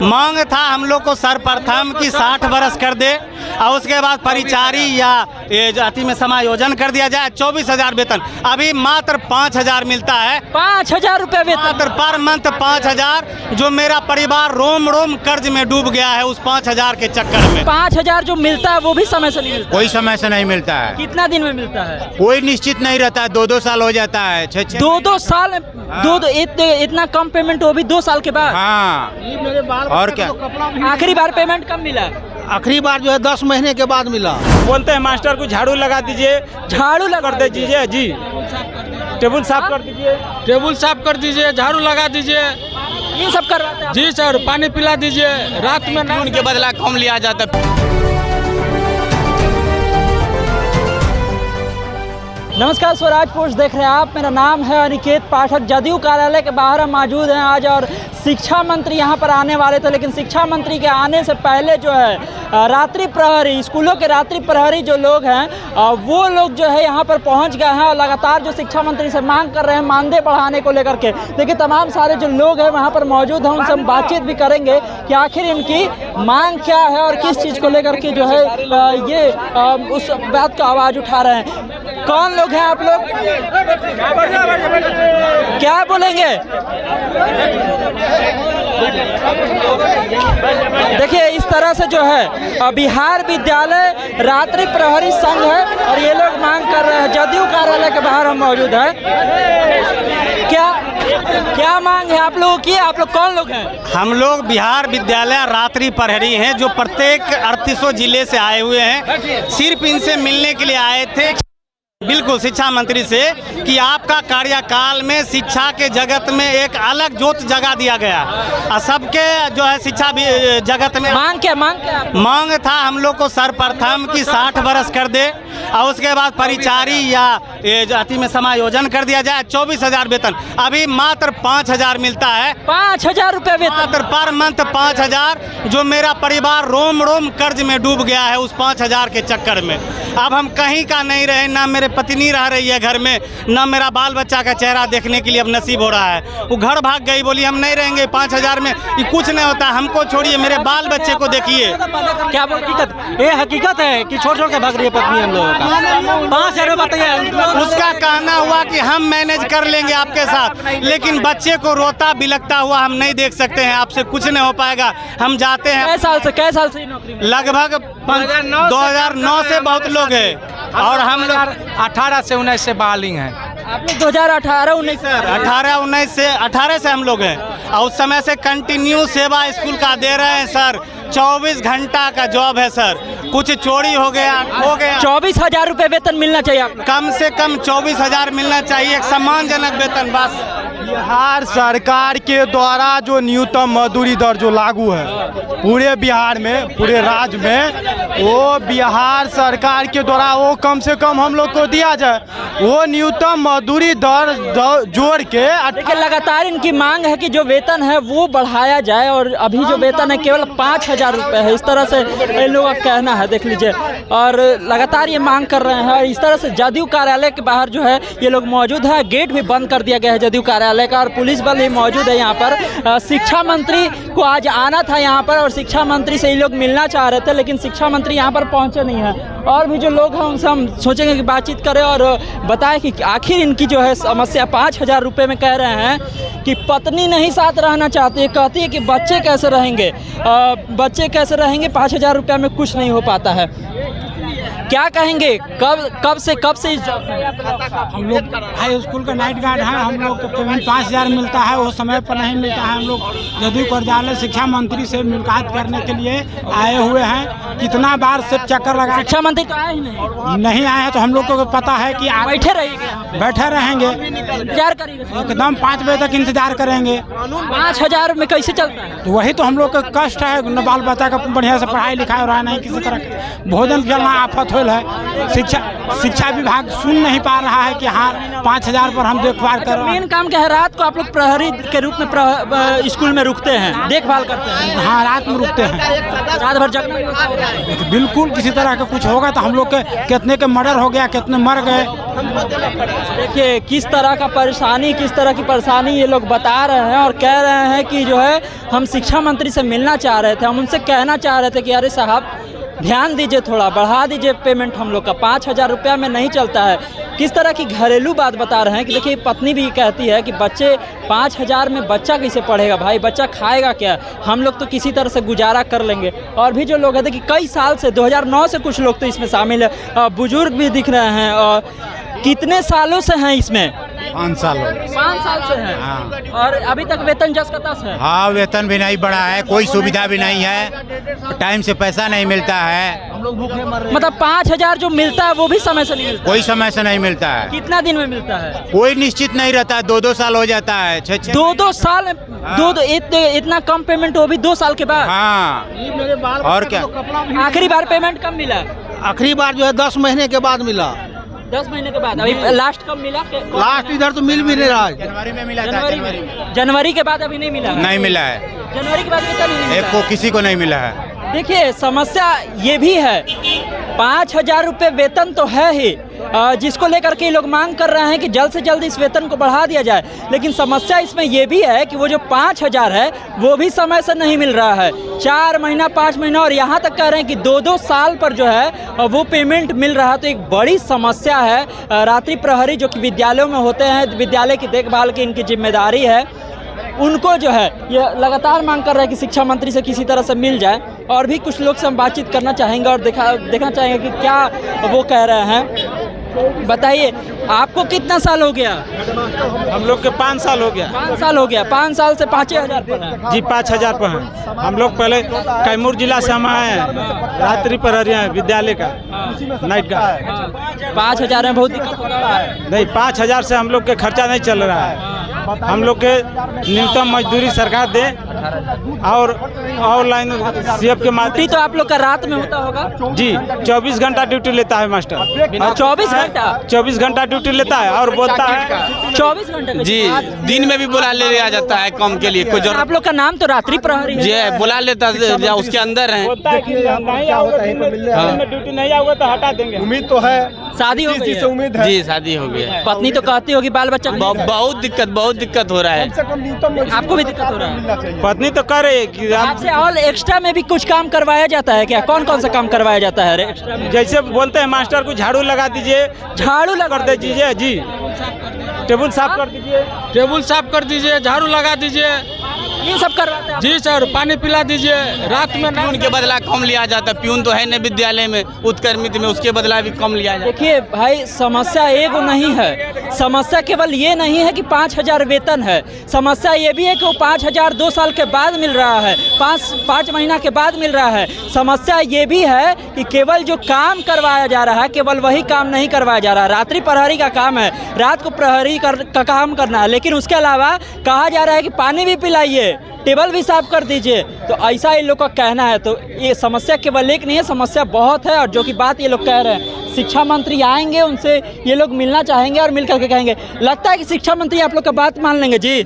मांग था हम लोग को सर्वप्रथम की 60 वर्ष कर दे और उसके बाद परिचारी या जाति में समायोजन कर दिया जाए। 24,000 वेतन, अभी मात्र 5,000 मिलता है। 5,000 रुपये वेतन मात्र पर मंथ 5,000, जो मेरा परिवार रोम रोम कर्ज में डूब गया है उस 5,000 के चक्कर में। 5,000 जो मिलता है वो भी समय से नहीं मिलता। कोई समय से नहीं मिलता है। कितना दिन में मिलता है? कोई निश्चित नहीं रहता है। 2-2 साल हो जाता है। 6-6 2-2 साल इतना कम पेमेंट, वो भी 2 साल के बाद। हाँ, और क्या? आखिरी बार पेमेंट कब मिला? आखिरी बार जो है 10 महीने के बाद मिला। बोलते हैं मास्टर को झाड़ू लगा दीजिए, झाड़ू लगा कर दीजिए जी, टेबल साफ कर दीजिए, टेबल साफ कर दीजिए, झाड़ू लगा दीजिए, ये सब कर रहा था। जी सर, पानी पिला दीजिए, रात में खून के बदला कम लिया जाता है। नमस्कार, स्वराज पोस्ट देख रहे हैं आप। मेरा नाम है अनिकेत पाठक। जदयू कार्यालय के बाहर हम मौजूद हैं आज, और शिक्षा मंत्री यहां पर आने वाले थे, लेकिन शिक्षा मंत्री के आने से पहले जो है रात्रि प्रहरी, स्कूलों के रात्रि प्रहरी जो लोग हैं वो लोग जो है यहां पर पहुंच गए हैं और लगातार जो शिक्षा मंत्री से मांग कर रहे हैं मानदेय बढ़ाने को लेकर के। देखिए, तमाम सारे जो लोग हैं वहां पर मौजूद हैं, उनसे हम बातचीत भी करेंगे कि आखिर इनकी मांग क्या है और किस चीज़ को लेकर के जो है ये उस बात का आवाज़ उठा रहे हैं। कौन लोग हैं आप लोग? क्या बोलेंगे? देखिए, इस तरह से जो है बिहार विद्यालय रात्रि प्रहरी संघ है और ये लोग मांग कर रहे हैं। जदयू कार्यालय के बाहर हम मौजूद हैं। क्या मांग है आप लोगों की? आप लोग कौन लोग हैं? हम लोग बिहार विद्यालय रात्रि प्रहरी हैं, जो प्रत्येक 38 जिले से आए हुए हैं। सिर्फ इनसे मिलने के लिए आए थे, बिल्कुल, शिक्षा मंत्री से, कि आपका कार्यकाल में शिक्षा के जगत में एक अलग जोत जगा दिया गया और सबके जो है शिक्षा जगत में मांग था हम लोग को सर्वप्रथम की 60 वर्ष कर दे और उसके बाद परिचारी या जाति में समायोजन कर दिया जाए। 24,000 वेतन, अभी मात्र 5,000 मिलता है। 5,000 रुपये वेतन, मात्र पर मंथ 5,000, जो मेरा परिवार रोम रोम कर्ज में डूब गया है उस 5,000 के चक्कर में। अब हम कहीं का नहीं रहे, ना मेरे पत्नी रह रही है घर में, ना मेरा बाल बच्चा का चेहरा देखने के लिए अब नसीब हो रहा है। वो घर भाग गई, बोली हम नहीं रहेंगे 5,000 में, ये कुछ नहीं होता, हमको छोड़िए, मेरे बाल बच्चे को देखिए। क्या हकीकत? ये हकीकत है कि छोड़ छोड़ के भाग रही है पत्नी हम लोगों का। 5,000 बताइए। उसका कहना हुआ कि हम मैनेज कर लेंगे आपके साथ, लेकिन बच्चे को रोता बिलखता हुआ हम नहीं देख सकते हैं, आपसे कुछ नहीं हो पाएगा। हम जाते हैं। कै साल से नौकरी? लगभग 2009 से बहुत लोग हैं और हम लोग 18 से 19 से बहालिंग है। आप लोग 2018-19 18 से हम लोग हैं और उस समय से कंटिन्यू सेवा स्कूल का दे रहे हैं सर। 24 घंटा का जॉब है सर। कुछ चोरी हो गया 24,000 रुपये वेतन मिलना चाहिए आपको। कम से कम 24,000 मिलना चाहिए, एक सम्मानजनक वेतन। बस बिहार सरकार के द्वारा जो न्यूनतम मजदूरी दर जो लागू है पूरे बिहार में, पूरे राज्य में, वो बिहार सरकार के द्वारा वो कम से कम हम लोग को दिया जाए। वो न्यूनतम मजदूरी दर जोड़ के लगातार इनकी मांग है कि जो वेतन है वो बढ़ाया जाए, और अभी जो वेतन है केवल 5,000 रुपये है। इस तरह से इन लोगों का कहना है, देख लीजिए, और लगातार ये मांग कर रहे हैं। और इस तरह से जदयू कार्यालय के बाहर जो है ये लोग मौजूद है। गेट भी बंद कर दिया गया है जदयू कार्यालय का, और पुलिस बल भी मौजूद है यहाँ पर। शिक्षा मंत्री को आज आना था यहाँ पर, और शिक्षा मंत्री से ये लोग मिलना चाह रहे थे, लेकिन शिक्षा मंत्री यहाँ पर पहुँचे नहीं है। और भी जो लोग हैं उनसे हम सोचेंगे कि बातचीत करें और बताएं कि आखिर इनकी जो है समस्या। 5,000 रुपये में कह रहे हैं कि पत्नी नहीं साथ रहना चाहती है, कहती है कि बच्चे कैसे रहेंगे, 5,000 रुपये में कुछ नहीं हो पाता है। क्या कहेंगे? कब से इस जॉब में? हम लोग हाई स्कूल का नाइट गार्ड हैं। हम लोग को पेमेंट 5,000 मिलता है, वो समय पर नहीं मिलता है। हम लोग जदयू कार्यालय शिक्षा मंत्री से मुलाकात करने के लिए आए हुए हैं। कितना बार से चक्कर लगा, शिक्षा मंत्री तो आए ही नहीं आए हैं, तो हम लोग को पता है कि आप बैठे रहेंगे, इंतजार करेंगे, एकदम 5 बजे तक इंतजार करेंगे। 5,000 में कैसे चलता है? तो वही तो हम लोग का कष्ट है। न बाल बच्चा का बढ़िया से पढ़ाई लिखाई हो रहा है, नहीं किसी तरह का भोजन चलना आफत दिक्कत होल है। शिक्षा विभाग सुन नहीं पा रहा है कि हाँ 5,000 पर हम देखभाल कर रहे हैं। मेन काम क्या है, रात को आप लोग प्रहरी के रूप में स्कूल में रुकते हैं, देखभाल करते हैं? हाँ, रात में रुकते हैं, रात भर जगना। तो बिल्कुल किसी तरह का कुछ होगा तो हम लोग के कितने के मर्डर हो गया, कितने मर गए। देखिए किस तरह का परेशानी, किस तरह की परेशानी ये लोग बता रहे हैं और कह रहे हैं कि जो है हम शिक्षा मंत्री से मिलना चाह रहे थे, हम उनसे कहना चाह रहे थे कि अरे साहब ध्यान दीजिए, थोड़ा बढ़ा दीजिए पेमेंट हम लोग का, 5,000 रुपया में नहीं चलता है। किस तरह की घरेलू बात बता रहे हैं कि देखिए पत्नी भी कहती है कि बच्चे 5,000 में बच्चा कैसे पढ़ेगा भाई, बच्चा खाएगा क्या, हम लोग तो किसी तरह से गुजारा कर लेंगे। और भी जो लोग हैं देखिए कई साल से 2009 से कुछ लोग तो इसमें शामिल है, बुजुर्ग भी दिख रहे हैं। और कितने सालों से हैं इसमें? 5 साल हो गए। 5 साल से हैं। हाँ। और अभी तक वेतन जस का तस है। हाँ, वेतन भी नहीं बढ़ा है, कोई सुविधा भी नहीं है, टाइम से पैसा नहीं मिलता है, मतलब 5,000 जो मिलता है वो भी समय से नहीं मिलता? कोई समय से नहीं मिलता है, कितना दिन में मिलता है? कोई निश्चित नहीं रहता है, 2-2 साल हो जाता है, 6-6। 2-2 साल में इतना कम पेमेंट, वो भी 2 साल के बाद? हाँ, और क्या। आखिरी बार पेमेंट कब मिला? आखिरी बार जो है 10 महीने के बाद मिला। 10 महीने के बाद। अभी लास्ट कब मिला? लास्ट इधर तो मिल भी नहीं रहा है। जनवरी में मिला था, जनवरी के बाद अभी नहीं मिला? नहीं मिला है, जनवरी के बाद कितना नहीं मिला? एक को किसी को नहीं मिला है। देखिए समस्या ये भी है, 5,000 रुपये वेतन तो है ही, जिसको लेकर के लोग मांग कर रहे हैं कि जल्द से जल्द इस वेतन को बढ़ा दिया जाए। लेकिन समस्या इसमें ये भी है कि वो जो 5,000 है वो भी समय से नहीं मिल रहा है, 4 महीना 5 महीना और यहाँ तक कह रहे हैं कि 2-2 साल पर जो है वो पेमेंट मिल रहा है। तो एक बड़ी समस्या है। रात्रि प्रहरी जो कि विद्यालयों में होते हैं, विद्यालय की देखभाल की इनकी जिम्मेदारी है, उनको जो है ये लगातार मांग कर रहे हैं कि शिक्षा मंत्री से किसी तरह से मिल जाए। और भी कुछ लोग से हम बातचीत करना चाहेंगे और देखना चाहेंगे कि क्या वो कह रहे हैं। बताइए आपको कितना साल हो गया? हम लोग के 5 साल हो गया। 5 साल हो गया। 5 साल से 5,000 पर है? जी 5,000 पर हैं। हम लोग पहले कैमूर जिला से हम आए हैं, रात्रि प्रहरी हैं विद्यालय का, नाइट का। 5,000 में बहुत दिक्कत हो रहा है? नहीं, 5,000 से हम लोग के खर्चा नहीं चल रहा है। हम लोग के न्यूनतम मजदूरी सरकार दे और ऑनलाइन सीएफ के माध्यम। तो आप लोग का रात में होता होगा? जी 24 घंटा ड्यूटी लेता है मास्टर। 24 घंटा? 24 घंटा ड्यूटी लेता है और बोलता है 24 घंटे जी, दिन में भी बुला ले लिया जाता है काम के लिए, कोई जरूरत। आप लोग का नाम तो रात्रि प्रहरी है? जी बुला लेता है, उसके अंदर है। बोलता है कि नहीं आओगे, ड्यूटी नहीं आओगे तो हटा देंगे। उम्मीद तो है, शादी हो गई है? उम्मीद है। जी शादी हो गई है। पत्नी तो कहती होगी बाल बच्चा? बहुत दिक्कत हो रहा है। आपको भी दिक्कत हो रहा है? पत्नी तो कर रही है कि आपसे और एक्स्ट्रा में भी कुछ काम करवाया जाता है क्या? कौन कौन सा काम करवाया जाता है एक्स्ट्रा में? जैसे बोलते हैं मास्टर को झाड़ू लगा दीजिए, झाड़ू लगा कर दीजिए। जी टेबल साफ कर दीजिए, टेबल साफ कर दीजिए, झाड़ू लगा दीजिए। ये सब करवाते हैं? जी सर, पानी पिला दीजिए। रात में प्यून के बदला कम लिया जाता है, प्यून तो है नहीं विद्यालय में, उत्क्रमित में, उसके बदला भी कम लिया जाता है। देखिए भाई समस्या एक नहीं है, समस्या केवल ये नहीं है कि 5,000 वेतन है, समस्या ये भी है कि वो 5,000 2 साल के बाद मिल रहा है, 5 महीना के बाद मिल रहा है। समस्या ये भी है कि केवल जो काम करवाया जा रहा है केवल वही काम नहीं करवाया जा रहा है। रात्रि प्रहरी का काम है, रात को प्रहरी का काम करना है, लेकिन उसके अलावा कहा जा रहा है कि पानी भी पिलाइए, टेबल भी साफ कर दीजिए। तो ऐसा इन लोग का कहना है। तो ये समस्या केवल एक नहीं है, समस्या बहुत है। और जो कि बात ये लोग कह रहे हैं, शिक्षा मंत्री आएंगे, उनसे ये लोग मिलना चाहेंगे और मिल करके कहेंगे। लगता है कि शिक्षा मंत्री आप लोग का बात मान लेंगे जी?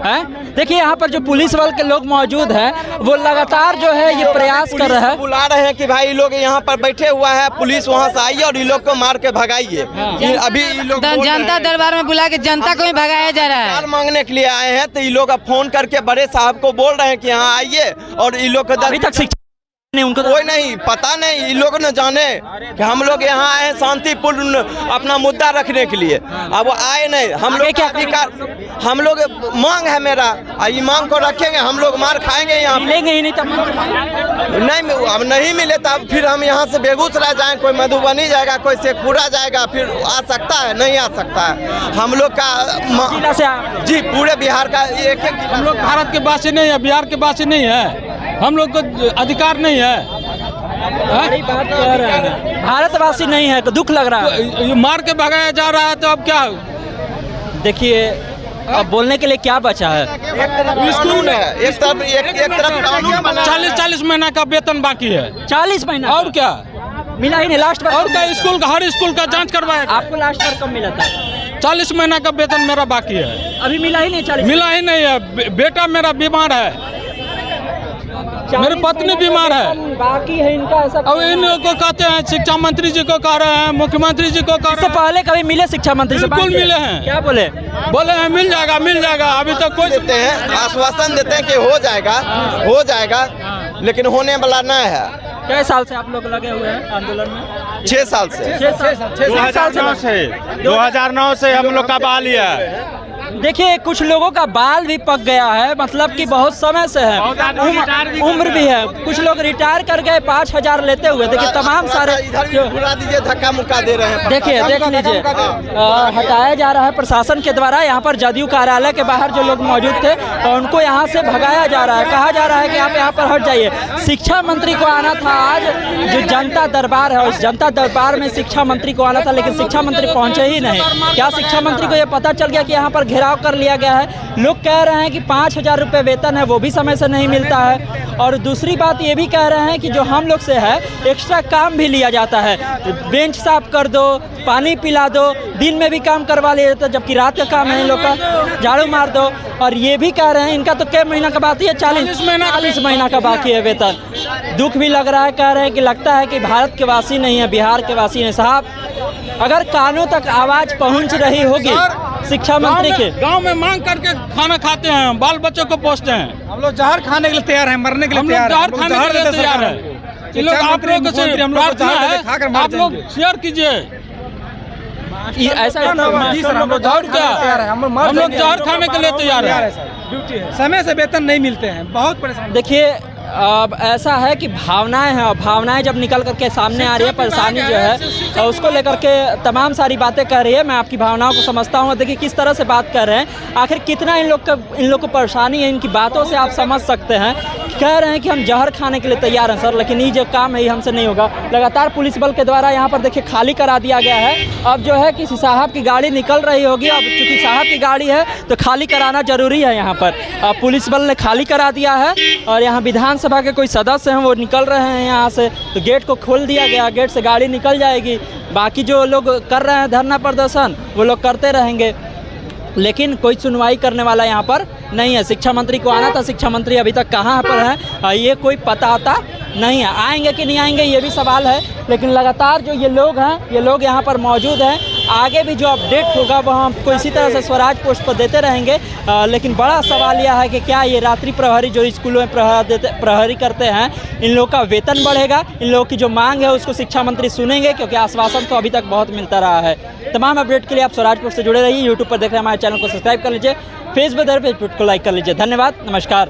हैं? देखिए यहाँ पर जो पुलिस बल के लोग मौजूद हैं वो लगातार जो है ये प्रयास कर रहे हैं, बुला रहे हैं कि भाई ये लोग यहाँ पर बैठे हुआ है, पुलिस वहाँ से आइए और ये लोग को मार के भगाइए। अभी ये लोग जनता दरबार में बुला के जनता को ही भगाया जा रहा है। मांगने के लिए आए हैं, तो ये लोग अब फोन करके बड़े साहब को बोल रहे हैं कि यहाँ आइए और ये लोग अभी तक शिक्षा नहीं, उनको कोई नहीं पता नहीं, ये लोग न जाने कि हम लोग यहाँ आए हैं शांतिपूर्ण अपना मुद्दा रखने के लिए। अब आए नहीं, हम लोग क्या अधिकार, हम लोग मांग है मेरा, ये मांग को रखेंगे, हम लोग मार खाएंगे यहाँ मिलेंगे ही नहीं तब नहीं, अब नहीं मिले तब फिर हम यहाँ से बेगूसराय जाएं, कोई मधुबनी जाएगा, कोई शेखपुरा जाएगा, फिर आ सकता है नहीं आ सकता है। हम लोग का जी पूरे बिहार का एक हम लोग भारत के वासी नहीं है, बिहार के वासी नहीं है, हम लोग को अधिकार नहीं है। बड़ी बात कह रहे हैं, भारतवासी नहीं है तो दुख लग रहा है। ये मार के भगाया जा रहा है तो अब क्या? देखिए अब बोलने के लिए क्या बचा है? कानून है, एक तरफ कानून बना, 40 महीना का वेतन बाकी है। 40 महीना और क्या? मिला ही नहीं लास्ट बार। और क्या स्कूल का, हर स्कूल का जांच करवाया। आपको लास्ट बार कब मिला था? 40 महीना का वेतन मेरा बाकी है, अभी मिला ही नहीं 40? मिला ही नहीं है। बेटा मेरा बीमार है, मेरी पत्नी बीमार है, बाकी है इनका ऐसा। अब इन लोगों को कहते हैं, शिक्षा मंत्री जी को कह रहे हैं, मुख्यमंत्री जी को कह रहे इससे हैं। पहले कभी मिले शिक्षा मंत्री से? बिल्कुल मिले हैं। क्या बोले? बोले हैं मिल जाएगा मिल जाएगा, अभी तक कोई देते हैं, आश्वासन देते हैं कि हो जाएगा, लेकिन होने वाला नहीं है। कई साल से आप लोग लगे हुए हैं आंदोलन में? 6 साल से। 2009 से 2009 से हम लोग का बाल लिया है। देखिए कुछ लोगों का बाल भी पक गया है, मतलब कि बहुत समय से है, उम्र भी है। कुछ लोग रिटायर कर गए 5,000 लेते हुए। देखिए तमाम सारे बुला दीजिए, धक्का मुक्का दे रहे हैं। देखिए देख लीजिए, हटाया जा रहा है प्रशासन के द्वारा। यहाँ पर जदयू कार्यालय के बाहर जो लोग मौजूद थे और उनको यहाँ से भगाया जा रहा है। कहा जा रहा है कि आप यहाँ पर हट जाइए। शिक्षा मंत्री को आना था आज, जो जनता दरबार है उस जनता दरबार में शिक्षा मंत्री को आना था, लेकिन शिक्षा मंत्री पहुँचे ही नहीं। क्या शिक्षा मंत्री को ये पता चल गया कि यहाँ पर घेराव कर लिया गया है? लोग कह रहे हैं कि 5,000 रुपये वेतन है वो भी समय से नहीं मिलता है। और दूसरी बात ये भी कह रहे हैं कि जो हम लोग से है एक्स्ट्रा काम भी लिया जाता है, बेंच साफ कर दो, पानी पिला दो, दिन में भी काम करवा लिया जाता है, जबकि रात का काम है इन लोग का, झाड़ू मार दो। और ये भी कह रहे हैं इनका तो कई महीना का बाकी है, 40 महीना का बाकी है वेतन। दुख भी लग रहा है, कह रहे हैं कि लगता है कि भारत के वासी नहीं है, बिहार के वासी हैं। साहब अगर कानों तक आवाज़ पहुंच रही होगी शिक्षा मंत्री के, गांव में मांग करके खाना खाते हैं, बाल बच्चों को पोसते हैं। हम लोग जहर खाने के लिए तैयार हैं, मरने के लिए तैयार हैं। हम लोग जहर खाने के लिए तैयार हैं। ये लोग आप लोगों से प्रार्थना है, आप लोग शेयर कीजिए। ऐसा हम लोग जहर खाने के लिए तैयार है। समय से वेतन नहीं मिलते हैं, बहुत परेशान। देखिए अब ऐसा है कि भावनाएं हैं, और भावनाएं जब निकल करके सामने आ रही है, परेशानी जो है और उसको लेकर के तमाम सारी बातें कर रही है। मैं आपकी भावनाओं को समझता हूँ। देखिए किस तरह से बात कर रहे हैं, आखिर कितना इन लोग को परेशानी है, इनकी बातों से आप समझ सकते हैं। कह रहे हैं कि हम जहर खाने के लिए तैयार हैं सर, लेकिन ये जो काम है ये हमसे नहीं होगा। लगातार पुलिस बल के द्वारा यहाँ पर देखिए खाली करा दिया गया है। अब जो है किसी साहब की गाड़ी निकल रही होगी, अब चूँकि साहब की गाड़ी है तो खाली कराना जरूरी है। यहाँ पर पुलिस बल ने खाली करा दिया है और यहाँ विधानसभा के कोई सदस्य हैं वो निकल रहे हैं यहाँ से, तो गेट को खोल दिया गया, गेट से गाड़ी निकल जाएगी। बाकी जो लोग कर रहे हैं धरना प्रदर्शन वो लोग करते रहेंगे, लेकिन कोई सुनवाई करने वाला यहाँ पर नहीं है। शिक्षा मंत्री को आना था, शिक्षा मंत्री अभी तक कहाँ पर है ये कोई पता नहीं है। आएंगे कि नहीं आएंगे ये भी सवाल है, लेकिन लगातार जो ये लोग हैं ये लोग यहाँ पर मौजूद हैं। आगे भी जो अपडेट होगा वह हमको इसी तरह से स्वराज पोस्ट पर देते रहेंगे। लेकिन बड़ा सवाल यह है कि क्या ये रात्रि प्रहरी जो स्कूलों में प्रहरी करते हैं, इन लोगों का वेतन बढ़ेगा? इन लोगों की जो मांग है उसको शिक्षा मंत्री सुनेंगे? क्योंकि आश्वासन तो अभी तक बहुत मिलता रहा है। तमाम अपडेट के लिए आप स्वराज पोस्ट से जुड़े रहिए। यूट्यूब पर देख रहे हैं हमारे चैनल को सब्सक्राइब कर लीजिए, फेसबुक को लाइक कर लीजिए। धन्यवाद, नमस्कार।